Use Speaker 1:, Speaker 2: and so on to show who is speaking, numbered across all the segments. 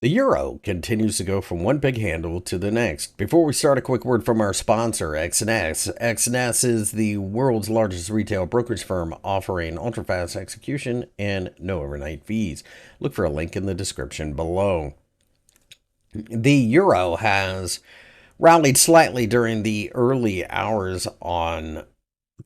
Speaker 1: The euro continues to go from one big handle to the next. Before we start, a quick word from our sponsor, X&S. X&S is the world's largest retail brokerage firm offering ultra-fast execution and no overnight fees. Look for a link in the description below. The euro has rallied slightly during the early hours on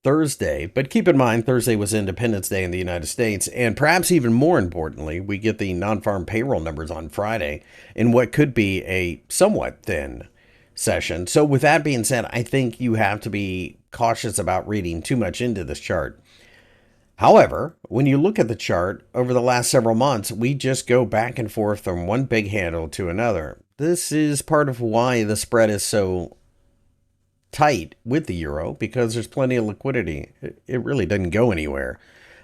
Speaker 1: Thursday, but keep in mind Thursday was Independence Day in the United States, and perhaps even more importantly, we get the non-farm payroll numbers on Friday in what could be a somewhat thin session. So with that being said, I think you have to be cautious about reading too much into this chart. However, when you look at the chart over the last several months, we just go back and forth from one big handle to another. This is part of why the spread is so tight with the euro, because there's plenty of liquidity. It really doesn't go anywhere.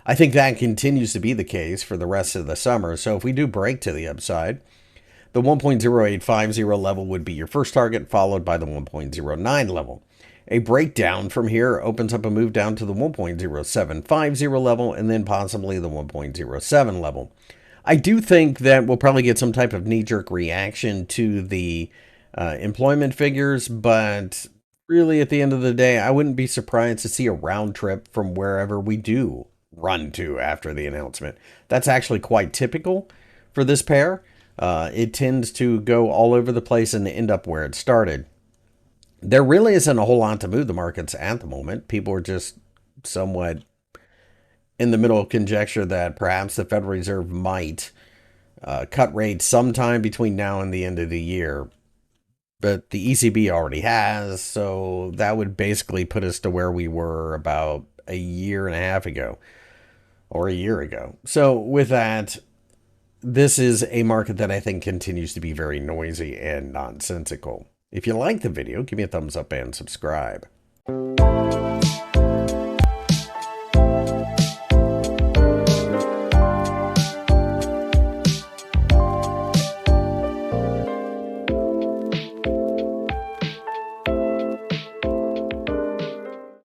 Speaker 1: I think that continues to be the case for the rest of the summer. So if we do break to the upside, the 1.0850 level would be your first target, followed by the 1.09 level. A breakdown from here opens up a move down to the 1.0750 level and then possibly the 1.07 level. I do think that we'll probably get some type of knee-jerk reaction to the employment figures, but really, at the end of the day, I wouldn't be surprised to see a round trip from wherever we do run to after the announcement. That's actually quite typical for this pair. It tends to go all over the place and end up where it started. There really isn't a whole lot to move the markets at the moment. People are just somewhat in the middle of conjecture that perhaps the Federal Reserve might cut rates sometime between now and the end of the year. But the ECB already has, so that would basically put us to where we were about a year and a half ago, or a year ago. So with that, this is a market that I think continues to be very noisy and nonsensical. If you like the video, give me a thumbs up and subscribe.